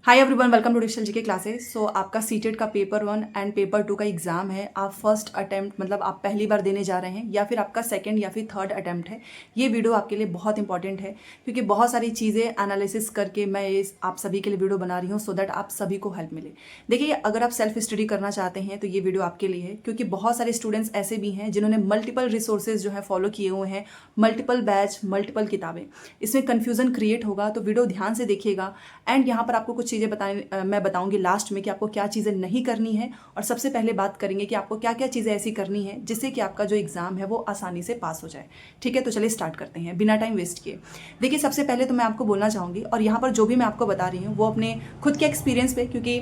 Hi everyone, welcome to digital GK classes. So आपका CTET का paper 1 and paper 2 का exam है। आप फर्स्ट अटेम्प्ट मतलब आप पहली बार देने जा रहे हैं या फिर आपका सेकंड या फिर थर्ड अटेम्प्ट है। ये वीडियो आपके लिए बहुत इंपॉर्टेंट है क्योंकि बहुत सारी चीज़ें एनालिसिस करके मैं आप सभी के लिए वीडियो बना रही हूँ सो दैट आप सभी को हेल्प मिले। देखिए, अगर आप सेल्फ स्टडी करना चाहते हैं तो ये वीडियो आपके लिए है क्योंकि बहुत सारे स्टूडेंट्स ऐसे भी हैं जिन्होंने मल्टीपल रिसोर्सेज जो है फॉलो किए हुए हैं, मल्टीपल बैच, मल्टीपल किताबें। इसमें कन्फ्यूजन क्रिएट होगा तो वीडियो ध्यान से देखिएगा। एंड यहाँ पर आपको कुछ चीज़ें मैं बताऊंगी लास्ट में कि आपको क्या चीज़ें नहीं करनी है, और सबसे पहले बात करेंगे कि आपको क्या क्या चीज़ें ऐसी करनी है जिससे कि आपका जो एग्जाम है वो आसानी से पास हो जाए। ठीक है, तो चलिए स्टार्ट करते हैं बिना टाइम वेस्ट किए। देखिए, सबसे पहले तो मैं आपको बोलना चाहूँगी, और यहाँ पर जो भी मैं आपको बता रही हूँ वो अपने खुद के एक्सपीरियंस पे, क्योंकि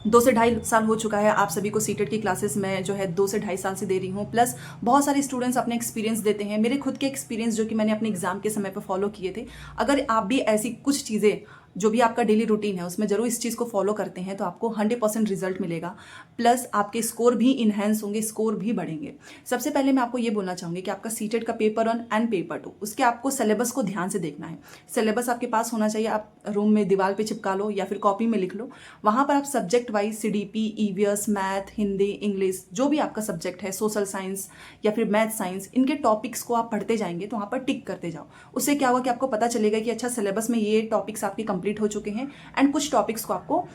2 से 2.5 साल हो चुका है आप सभी को सीटेट की क्लासेस में जो है 2 से 2.5 साल से दे रही हूँ। प्लस बहुत सारे स्टूडेंट्स अपने एक्सपीरियंस देते हैं, मेरे खुद के एक्सपीरियंस जो कि मैंने अपने एग्जाम के समय पर फॉलो किए थे। अगर आप भी ऐसी कुछ चीज़ें जो भी आपका डेली रूटीन है उसमें जरूर इस चीज़ को फॉलो करते हैं तो आपको 100% रिजल्ट मिलेगा। प्लस आपके स्कोर भी इन्हेंस होंगे, स्कोर भी बढ़ेंगे। सबसे पहले मैं आपको ये बोलना चाहूँगी कि आपका सीटेट का पेपर 1 एंड पेपर 2, उसके आपको सिलेबस को ध्यान से देखना है। सिलेबस आपके पास होना चाहिए, आप रूम में दीवार पे चिपका लो या फिर कॉपी में लिख लो। वहाँ पर आप subject wise CDP, EVS, math, Hindi, English, जो भी आपका सब्जेक्ट है, सोशल साइंस या फिर मैथ साइंस, इनके टॉपिक्स को आप पढ़ते जाएंगे तो वहाँ पर टिक करते जाओ। उससे क्या होगा कि आपको पता चलेगा कि अच्छा, सिलेबस में ये टॉपिक्स आपके कंप्लीट हो चुके हैं एंड कुछ टॉपिक्स को आपको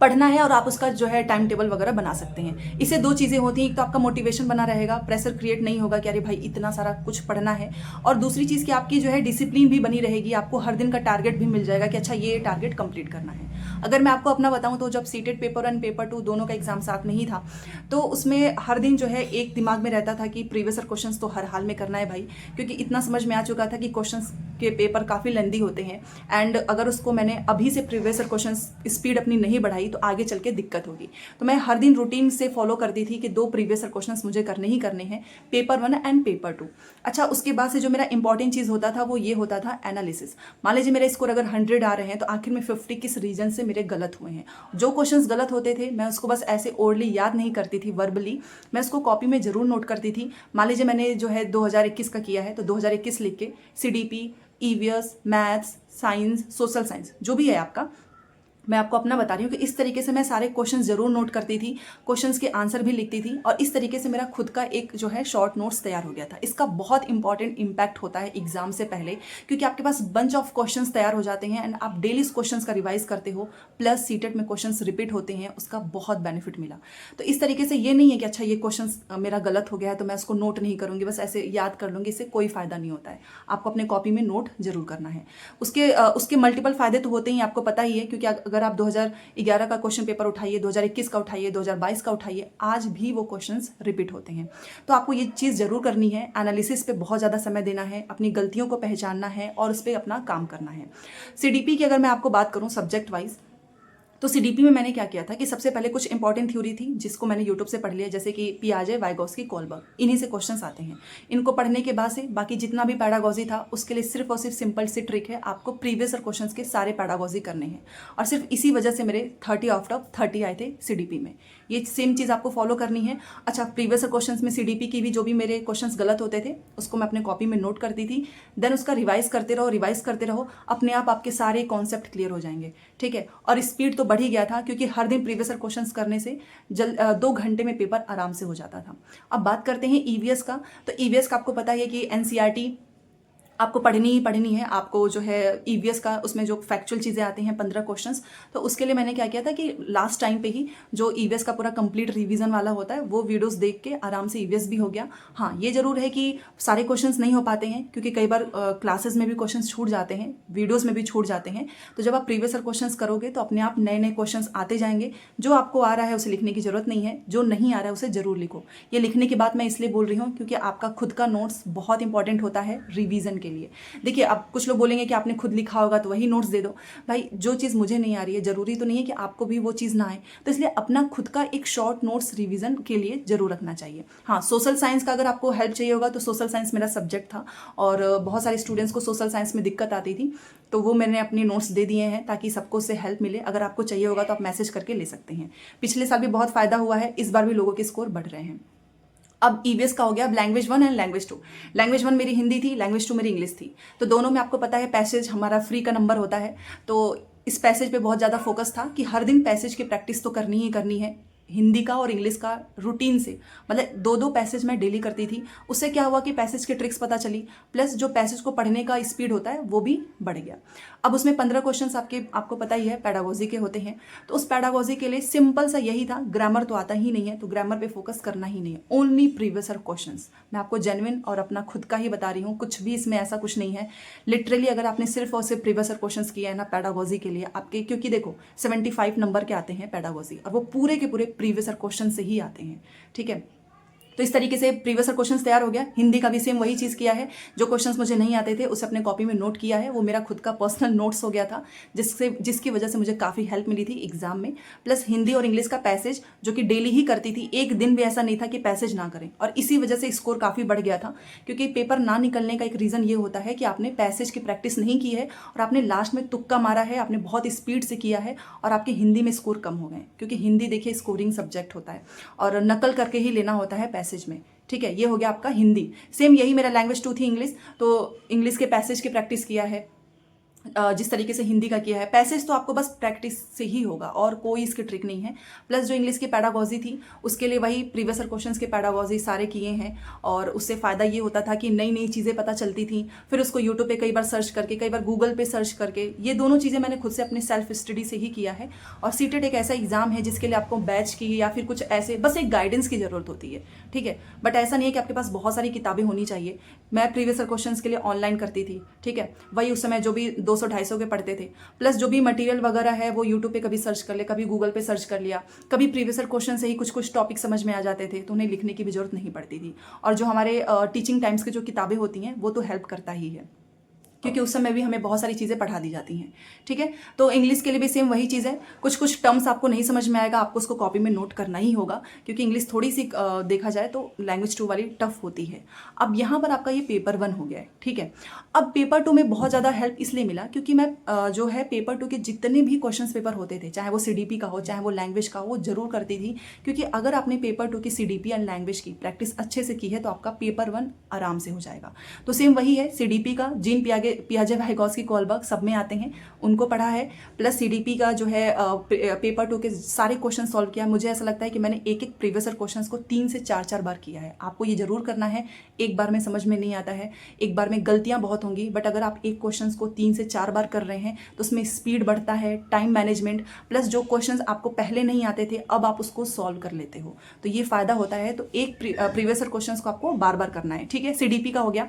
पढ़ना है और आप उसका जो है टाइम टेबल वगैरह बना सकते हैं। इससे 2 चीज़ें होती हैं, एक तो आपका मोटिवेशन बना रहेगा, प्रेशर क्रिएट नहीं होगा कि अरे भाई इतना सारा कुछ पढ़ना है, और दूसरी चीज़ कि आपकी जो है डिसिप्लिन भी बनी रहेगी, आपको हर दिन का टारगेट भी मिल जाएगा कि अच्छा ये टारगेट कंप्लीट करना है। अगर मैं आपको अपना बताऊं तो जब सीटेट पेपर 1 पेपर 2 दोनों का एग्जाम साथ में ही था तो उसमें हर दिन जो है एक दिमाग में रहता था कि प्रीवियस क्वेश्चन तो हर हाल में करना है भाई, क्योंकि इतना समझ में आ चुका था कि क्वेश्चन के पेपर काफ़ी लेंदी होते हैं एंड अगर उसको मैंने अभी से प्रीवियस क्वेश्चन स्पीड अपनी नहीं बढ़ाई तो आगे चल के दिक्कत होगी। तो मैं हर दिन रूटीन से फॉलो करती थी कि 2 प्रीवियस क्वेश्चंस मुझे करने ही करने हैं, पेपर 1 एंड पेपर 2। अच्छा, उसके बाद से जो मेरा इंपॉर्टेंट चीज़ होता था वो ये होता था एनालिसिस। मान लीजिए मेरे स्कोर अगर 100 आ रहे हैं तो आखिर में 50 किस रीजन से मेरे गलत हुए हैं। जो क्वेश्चंस गलत होते थे मैं उसको बस ऐसे ओरली याद नहीं करती थी, वर्बली मैं उसको कॉपी में जरूर नोट करती थी। मान लीजिए मैंने जो है 2021 का किया है तो 2021 लिख के CDP, EVS, maths, science, social science जो भी है आपका, मैं आपको अपना बता रही हूँ कि इस तरीके से मैं सारे क्वेश्चंस जरूर नोट करती थी, क्वेश्चंस के आंसर भी लिखती थी, और इस तरीके से मेरा खुद का एक जो है शॉर्ट नोट्स तैयार हो गया था। इसका बहुत इंपॉर्टेंट इंपैक्ट होता है एग्जाम से पहले, क्योंकि आपके पास बंच ऑफ क्वेश्चंस तैयार हो जाते हैं एंड आप डेली क्वेश्चंस का रिवाइज करते हो, प्लस सीटेट में क्वेश्चंस रिपीट होते हैं, उसका बहुत बेनिफिट मिला। तो इस तरीके से ये नहीं है कि अच्छा ये क्वेश्चन मेरा गलत हो गया है तो मैं उसको नोट नहीं करूँगी, बस ऐसे याद कर लूँगी, इससे कोई फायदा नहीं होता है। आपको अपने कॉपी में नोट जरूर करना है। उसके मल्टीपल फायदे तो होते ही, आपको पता ही है, क्योंकि अगर आप 2011 का क्वेश्चन पेपर उठाइए, 2021 का उठाइए, 2022 का उठाइए, आज भी वो क्वेश्चंस रिपीट होते हैं। तो आपको ये चीज़ जरूर करनी है, एनालिसिस पे बहुत ज़्यादा समय देना है, अपनी गलतियों को पहचानना है और उस पर अपना काम करना है। सीडीपी की अगर मैं आपको बात करूँ सब्जेक्ट वाइज, तो सीडीपी में मैंने क्या किया था कि सबसे पहले कुछ इंपॉर्टेंट थ्योरी थी जिसको मैंने यूट्यूब से पढ़ लिया, जैसे कि पियाजे, वाइगोस्की, कोलबर्ग, इन्हीं से क्वेश्चंस आते हैं। इनको पढ़ने के बाद से बाकी जितना भी पैडागोजी था उसके लिए सिर्फ और सिर्फ सिंपल सी ट्रिक है, आपको प्रीवियस क्वेश्चंस के सारे पैडागोजी करने हैं, और सिर्फ इसी वजह से मेरे 30 आउट ऑफ 30 आए थे सीडीपी में। ये सेम चीज़ आपको फॉलो करनी है। अच्छा, प्रीवियस क्वेश्चंस में सीडीपी की भी जो भी मेरे क्वेश्चंस गलत होते थे उसको मैं अपने कॉपी में नोट करती थी, देन उसका रिवाइज करते रहो, अपने आप आपके सारे कॉन्सेप्ट क्लियर हो जाएंगे। ठीक है, और स्पीड तो बढ़ ही गया था क्योंकि हर दिन प्रीवियस क्वेश्चंस करने से 2 घंटे में पेपर आराम से हो जाता था। अब बात करते हैं ईवीएस का। तो ईवीएस का आपको पता है कि एनसीईआरटी आपको पढ़नी ही पढ़नी है। आपको जो है ईवीएस का उसमें जो फैक्चुअल चीज़ें आती हैं 15 क्वेश्चंस, तो उसके लिए मैंने क्या किया था कि लास्ट टाइम पे ही जो ईवीएस का पूरा कंप्लीट रिवीजन वाला होता है वो वीडियोस देख के आराम से ईवीएस भी हो गया। हाँ, ये जरूर है कि सारे क्वेश्चंस नहीं हो पाते हैं क्योंकि कई बार क्लासेस में भी क्वेश्चंस छूट जाते हैं, वीडियोज़ में भी छूट जाते हैं। तो जब आप प्रीवियस क्वेश्चंस करोगे तो अपने आप नए नए क्वेश्चंस आते जाएंगे। जो आपको आ रहा है उसे लिखने की जरूरत नहीं है, जो नहीं आ रहा है उसे जरूर लिखो। ये लिखने की बात मैं इसलिए बोल रही हूँ क्योंकि आपका खुद का नोट्स बहुत इंपॉर्टेंट होता है रिवीजन के लिए। देखिए, अब कुछ लोग बोलेंगे कि आपने खुद लिखा होगा तो वही नोट्स दे दो। भाई, जो चीज़ मुझे नहीं आ रही है जरूरी तो नहीं है कि आपको भी वो चीज़ ना आए, तो इसलिए अपना खुद का एक शॉर्ट नोट्स रिवीजन के लिए जरूर रखना चाहिए। हाँ, सोशल साइंस का अगर आपको हेल्प चाहिए होगा तो सोशल साइंस मेरा सब्जेक्ट था और बहुत सारे स्टूडेंट्स को सोशल साइंस में दिक्कत आती थी, तो वो मैंने अपने नोट्स दे दिए हैं ताकि सबको उससे हेल्प मिले। अगर आपको चाहिए होगा तो आप मैसेज करके ले सकते हैं। पिछले साल भी बहुत फायदा हुआ है, इस बार भी लोगों के स्कोर बढ़ रहे हैं। अब ईवीएस का हो गया लैंग्वेज 1 एंड लैंग्वेज 2। लैंग्वेज 1 मेरी हिंदी थी, लैंग्वेज 2 मेरी इंग्लिश थी। तो दोनों में आपको पता है पैसेज हमारा फ्री का नंबर होता है, तो इस पैसेज पे बहुत ज़्यादा फोकस था कि हर दिन पैसेज की प्रैक्टिस तो करनी ही करनी है, हिंदी का और इंग्लिश का रूटीन से, मतलब दो दो पैसेज मैं डेली करती थी। उससे क्या हुआ कि पैसेज की ट्रिक्स पता चली, प्लस जो पैसेज को पढ़ने का स्पीड होता है वो भी बढ़ गया। अब उसमें 15 क्वेश्चंस आपको पता ही है पेडागोजी के होते हैं, तो उस पेडागोजी के लिए सिंपल सा यही था, ग्रामर तो आता ही नहीं है तो ग्रामर पे फोकस करना ही नहीं है, ओनली प्रीवियस ईयर क्वेश्चंस। मैं आपको जेन्युइन और अपना खुद का ही बता रही हूँ, कुछ भी इसमें ऐसा कुछ नहीं है। लिटरली अगर आपने सिर्फ और सिर्फ प्रीवियस ईयर क्वेश्चंस किया है ना पेडागोजी के लिए आपके, क्योंकि देखो 75 नंबर के आते हैं पेडागोजी और वो पूरे के पूरे प्रीवियस ईयर क्वेश्चन से ही आते हैं, ठीक है। तो इस तरीके से प्रीवियस ईयर क्वेश्चंस तैयार हो गया। हिंदी का भी सेम वही चीज़ किया है, जो क्वेश्चंस मुझे नहीं आते थे उसे अपने कॉपी में नोट किया है, वो मेरा खुद का पर्सनल नोट्स हो गया था, जिसकी वजह से मुझे काफ़ी हेल्प मिली थी एग्जाम में। प्लस हिंदी और इंग्लिश का पैसेज जो कि डेली ही करती थी, एक दिन भी ऐसा नहीं था कि पैसेज ना करें, और इसी वजह से स्कोर काफ़ी बढ़ गया था। क्योंकि पेपर ना निकलने का एक रीज़न ये होता है कि आपने पैसेज की प्रैक्टिस नहीं की है और आपने लास्ट में तुक्का मारा है, आपने बहुत स्पीड से किया है और आपके हिंदी में स्कोर कम हो गए, क्योंकि हिंदी देखिए स्कोरिंग सब्जेक्ट होता है और नकल करके ही लेना होता है पैसेज में, ठीक है। ये हो गया आपका हिंदी। सेम यही मेरा लैंग्वेज 2 थी इंग्लिश, तो इंग्लिश के पैसेज की प्रैक्टिस किया है जिस तरीके से हिंदी का किया है। पैसेज तो आपको बस प्रैक्टिस से ही होगा और कोई इसकी ट्रिक नहीं है। प्लस जो इंग्लिश की पैडागोजी थी उसके लिए वही प्रीवियस ईयर क्वेश्चंस के पैडागोजी सारे किए हैं, और उससे फ़ायदा ये होता था कि नई नई चीज़ें पता चलती थी। फिर उसको यूट्यूब पे कई बार सर्च करके, कई बार गूगल पे सर्च करके, ये दोनों चीज़ें मैंने खुद से अपने सेल्फ स्टडी से ही किया है। और सीटेट एक ऐसा एग्जाम है जिसके लिए आपको बैच की या फिर कुछ ऐसे बस एक गाइडेंस की ज़रूरत होती है, ठीक है। बट ऐसा नहीं है कि आपके पास बहुत सारी किताबें होनी चाहिए। मैं प्रीवियस ईयर क्वेश्चंस के लिए ऑनलाइन करती थी, ठीक है। वही उस समय जो भी 200-250 के पढ़ते थे, प्लस जो भी मटेरियल वगैरह है वो यूट्यूब पे कभी सर्च कर ले, कभी गूगल पे सर्च कर लिया, कभी प्रीवियस ईयर क्वेश्चन से ही कुछ कुछ टॉपिक समझ में आ जाते थे तो उन्हें लिखने की भी जरूरत नहीं पड़ती थी। और जो हमारे टीचिंग टाइम्स की जो किताबें होती हैं वो तो हेल्प करता ही है, क्योंकि उस समय भी हमें बहुत सारी चीज़ें पढ़ा दी जाती हैं, ठीक है। तो इंग्लिश के लिए भी सेम वही चीज़ है, कुछ कुछ टर्म्स आपको नहीं समझ में आएगा, आपको उसको कॉपी में नोट करना ही होगा, क्योंकि इंग्लिश थोड़ी सी देखा जाए तो लैंग्वेज 2 वाली टफ होती है। अब यहाँ पर आपका ये पेपर 1 हो गया है, ठीक है। अब पेपर 2 में बहुत ज़्यादा हेल्प इसलिए मिला क्योंकि मैं जो है पेपर 2 के जितने भी क्वेश्चन पेपर होते थे, चाहे वो CDP का हो चाहे वो लैंग्वेज का हो, जरूर करती थी। क्योंकि अगर आपने पेपर 2 की CDP एंड लैंग्वेज की प्रैक्टिस अच्छे से की है तो आपका पेपर 1 आराम से हो जाएगा। तो सेम वही है, CDP का जीन पियाजे वाइगॉस्की कोलबर्ग सब में आते हैं, उनको पढ़ा है। प्लस CDP का जो है पेपर 2 के सारे क्वेश्चन सॉल्व किया। मुझे ऐसा लगता है कि मैंने एक एक प्रीवियस ईयर क्वेश्चन को 3 से 4 बार किया है। आपको ये जरूर करना है, एक बार में समझ में नहीं आता है, एक बार में गलतियां बहुत होंगी, बट अगर आप एक क्वेश्चन को 3 से 4 बार कर रहे हैं तो उसमें स्पीड बढ़ता है, टाइम मैनेजमेंट, प्लस जो क्वेश्चन आपको पहले नहीं आते थे अब आप उसको सॉल्व कर लेते हो, तो ये फायदा होता है। तो एक प्रीवियस ईयर क्वेश्चन को आपको बार बार करना है, ठीक है। CDP का हो गया।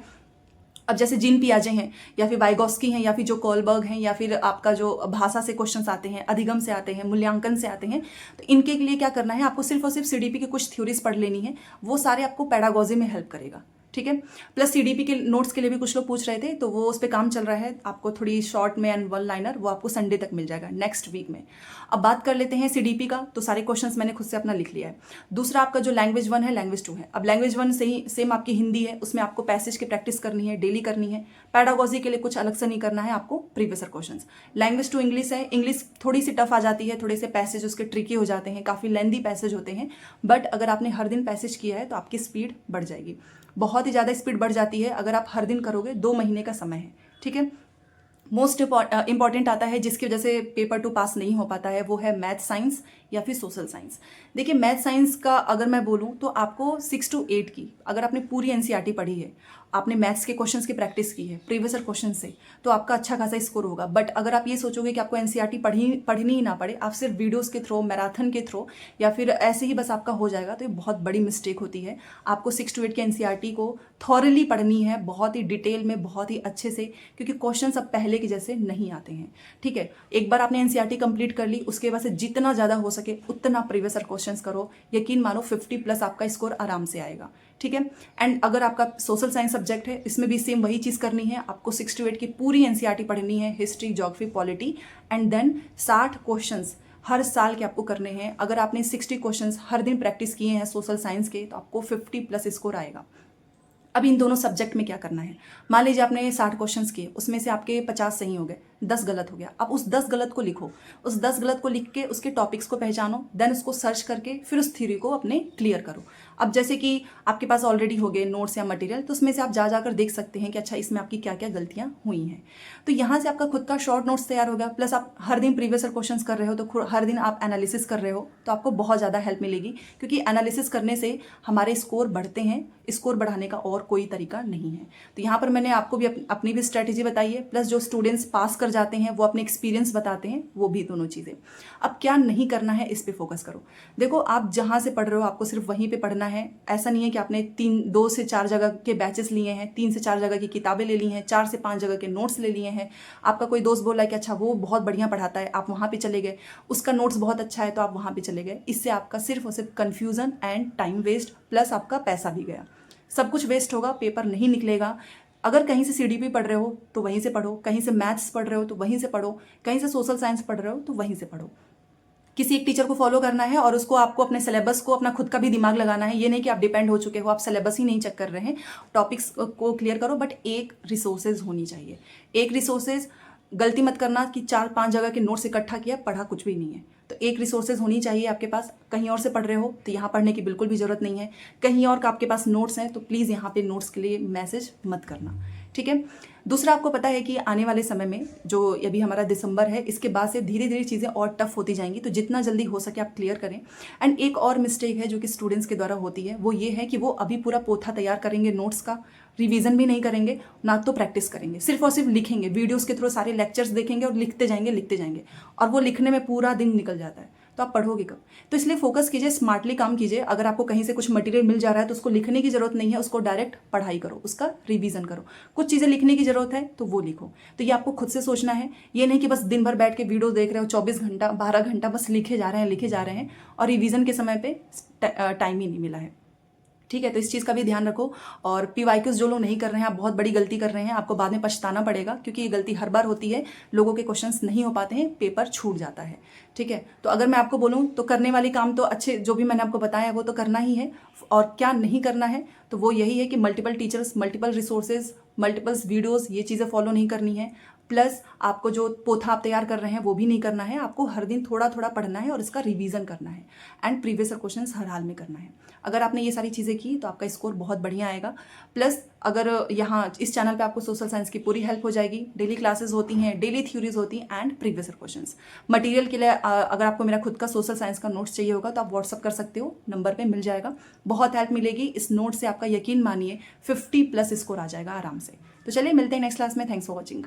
अब जैसे जीन पियाजे हैं या फिर वाइगॉस्की हैं या फिर जो कोलबर्ग हैं या फिर आपका जो भाषा से क्वेश्चंस आते हैं, अधिगम से आते हैं, मूल्यांकन से आते हैं, तो इनके लिए क्या करना है, आपको सिर्फ और सिर्फ CDP की कुछ थ्योरीज पढ़ लेनी है, वो सारे आपको पेडागोजी में हेल्प करेगा, ठीक है। प्लस CDP के नोट्स के लिए भी कुछ लोग पूछ रहे थे तो वो उस पर काम चल रहा है, आपको थोड़ी शॉर्ट में एंड 1 लाइनर वो आपको संडे तक मिल जाएगा, नेक्स्ट वीक में। अब बात कर लेते हैं CDP का, तो सारे क्वेश्चंस मैंने खुद से अपना लिख लिया है। दूसरा आपका जो लैंग्वेज 1 है, लैंग्वेज 2 है। अब लैंग्वेज 1 से ही सेम आपकी हिंदी है, उसमें आपको पैसेज की प्रैक्टिस करनी है, डेली करनी है। पेडागोजी के लिए कुछ अलग से नहीं करना है आपको, previous year questions. Language 2 English है, इंग्लिश थोड़ी सी टफ आ जाती है, थोड़े से पैसेज उसके ट्रिकी हो जाते हैं, काफ़ी लेंदी पैसेज होते हैं, बट अगर आपने हर दिन पैसेज किया है तो आपकी स्पीड बढ़ जाएगी, बहुत ही ज़्यादा स्पीड बढ़ जाती है अगर आप हर दिन करोगे। 2 महीने का समय है, ठीक है। मोस्ट इंपॉर्टेंट आता है जिसकी वजह से पेपर 2 पास नहीं हो पाता है, वो है मैथ साइंस या फिर सोशल साइंस। देखिए मैथ साइंस का अगर मैं बोलूँ तो आपको 6 to 8 की, अगर आपने पूरी NCERT पढ़ी है, आपने मैथ्स के क्वेश्चंस की प्रैक्टिस की है प्रीवियस ईयर क्वेश्चन से, तो आपका अच्छा खासा स्कोर होगा। बट अगर आप ये सोचोगे कि आपको NCERT पढ़नी ही ना पड़े, आप सिर्फ वीडियोस के थ्रू, मैराथन के थ्रू या फिर ऐसे ही बस आपका हो जाएगा, तो ये बहुत बड़ी मिस्टेक होती है। आपको 6 to 8 के NCERT को थॉरली पढ़नी है, बहुत ही डिटेल में, बहुत ही अच्छे से, क्योंकि क्वेश्चन अब पहले के जैसे नहीं आते हैं, ठीक है। एक बार आपने NCERT कंप्लीट कर ली, उसके बाद से जितना ज़्यादा हो सके उतना प्रीवियस ईयर क्वेश्चंस करो, यकीन मानो 50+ आपका स्कोर आराम से आएगा, ठीक है। एंड अगर आपका सोशल साइंस सब्जेक्ट है, इसमें भी सेम वही चीज़ करनी है, आपको 6 to 8 की पूरी NCERT पढ़नी है, history, geography, polity, and then 60 questions हर साल के आपको करने हैं। अगर आपने 60 क्वेश्चंस हर दिन प्रैक्टिस किए हैं सोशल साइंस के, तो आपको 50+ स्कोर आएगा। अब इन दोनों सब्जेक्ट में क्या करना है, मान लीजिए आपने 60 क्वेश्चंस किए, उसमें से आपके 50 सही हो गए, 10 गलत हो गया। अब उस 10 गलत को लिखो, उस 10 गलत को लिख के उसके टॉपिक्स को पहचानो, देन उसको सर्च करके फिर उस थ्योरी को अपने क्लियर करो। अब जैसे कि आपके पास ऑलरेडी हो गए नोट्स या मटेरियल, तो उसमें से आप जा जाकर देख सकते हैं कि अच्छा इसमें आपकी क्या क्या गलतियां हुई हैं। तो यहाँ से आपका खुद का शॉर्ट नोट्स तैयार हो गया, प्लस आप हर दिन प्रीवियस क्वेश्चंस कर रहे हो, तो हर दिन आप एनालिसिस कर रहे हो, तो आपको बहुत ज़्यादा हेल्प मिलेगी, क्योंकि एनालिसिस करने से हमारे स्कोर बढ़ते हैं। स्कोर बढ़ाने का और कोई तरीका नहीं है। तो यहाँ पर मैंने आपको भी अपनी भी स्ट्रैटेजी बताई है, प्लस जो स्टूडेंट्स पास कर जाते हैं वो अपने एक्सपीरियंस बताते हैं, वो भी दोनों चीज़ें। अब क्या नहीं करना है, इस पे फोकस करो। देखो, आप जहाँ से पढ़ रहे हो आपको सिर्फ वहीं पे पढ़ना है। ऐसा नहीं है कि आपने 2 से 4 जगह के बैचेस लिए हैं, 3 से 4 जगह की किताबें ले ली हैं, 4 से 5 जगह के नोट्स ले लिए हैं। आपका कोई दोस्त बोला है कि अच्छा वो बहुत बढ़िया पढ़ाता है, आप वहाँ पे चले गए, उसका नोट्स बहुत अच्छा है तो आप वहाँ पे चले गए। इससे आपका सिर्फ और सिर्फ confusion and time waste, plus आपका पैसा भी गया, सब कुछ वेस्ट होगा, पेपर नहीं निकलेगा। अगर कहीं से सीडीपी पढ़ रहे हो तो वहीं से पढ़ो, कहीं से मैथ्स पढ़ रहे हो तो वहीं से पढ़ो, कहीं से सोशल साइंस पढ़ रहे हो तो वहीं से पढ़ो। किसी एक टीचर को फॉलो करना है और उसको आपको अपने सिलेबस को, अपना खुद का भी दिमाग लगाना है। ये नहीं कि आप डिपेंड हो चुके हो, आप सिलेबस ही नहीं चेक कर रहे हैं, टॉपिक्स को क्लियर करो, बट एक रिसोर्सेज होनी चाहिए। एक रिसोर्सेज, गलती मत करना कि 4-5 जगह के नोट्स इकट्ठा किया, पढ़ा कुछ भी नहीं है। तो एक रिसोर्सेज होनी चाहिए आपके पास। कहीं और से पढ़ रहे हो तो यहाँ पढ़ने की बिल्कुल भी ज़रूरत नहीं है। कहीं और का आपके पास नोट्स हैं तो प्लीज़ यहाँ पे नोट्स के लिए मैसेज मत करना, ठीक है। दूसरा, आपको पता है कि आने वाले समय में जो अभी हमारा दिसंबर है, इसके बाद से धीरे धीरे चीज़ें और टफ होती जाएंगी, तो जितना जल्दी हो सके आप क्लियर करें। एंड एक और मिस्टेक है जो कि स्टूडेंट्स के द्वारा होती है, वो ये है कि वो अभी पूरा पोथा तैयार करेंगे नोट्स का, रिवीजन भी नहीं करेंगे, ना तो प्रैक्टिस करेंगे, सिर्फ और सिर्फ लिखेंगे, वीडियोस के थ्रू सारे लेक्चर्स देखेंगे और लिखते जाएंगे, और वो लिखने में पूरा दिन निकल जाता है। तो आप पढ़ोगे कब? तो इसलिए फोकस कीजिए, स्मार्टली काम कीजिए। अगर आपको कहीं से कुछ मटेरियल मिल जा रहा है तो उसको लिखने की जरूरत नहीं है, उसको डायरेक्ट पढ़ाई करो, उसका रिवीजन करो। कुछ चीज़ें लिखने की जरूरत है तो वो लिखो। तो ये आपको खुद से सोचना है, ये नहीं कि बस दिन भर बैठ के वीडियो देख रहे हो, 24 घंटा 12 घंटा बस लिखे जा रहे हैं और रिवीजन के समय पे टाइम ही नहीं मिला है, ठीक है। तो इस चीज़ का भी ध्यान रखो। और पीवाईक्यूज जो लोग नहीं कर रहे हैं, आप बहुत बड़ी गलती कर रहे हैं, आपको बाद में पछताना पड़ेगा, क्योंकि ये गलती हर बार होती है, लोगों के क्वेश्चंस नहीं हो पाते हैं, पेपर छूट जाता है, ठीक है। तो अगर मैं आपको बोलूँ तो करने वाली काम तो अच्छे जो भी मैंने आपको बताया वो तो करना ही है, और क्या नहीं करना है तो वो यही है कि multiple teachers, multiple resources, multiples videos, ये चीज़ें फॉलो नहीं करनी है। प्लस आपको जो पोथा आप तैयार कर रहे हैं वो भी नहीं करना है, आपको हर दिन थोड़ा थोड़ा पढ़ना है और इसका रिवीजन करना है, एंड प्रीवियस क्वेश्चंस हर हाल में करना है। अगर आपने ये सारी चीज़ें की तो आपका स्कोर बहुत बढ़िया आएगा। प्लस अगर यहाँ इस चैनल पे आपको सोशल साइंस की पूरी हेल्प हो जाएगी, डेली क्लासेस होती हैं, डेली थ्योरीज होती हैं एंड प्रीवियस क्वेश्चंस। मटेरियल के लिए अगर आपको मेरा खुद का सोशल साइंस का नोट्स चाहिए होगा तो आप व्हाट्सअप कर सकते हो, नंबर पे मिल जाएगा। बहुत हेल्प मिलेगी इस नोट से, आपका यकीन मानिए 50+ स्कोर आ जाएगा आराम से। तो चलिए मिलते हैं नेक्स्ट क्लास में। Thanks for watching.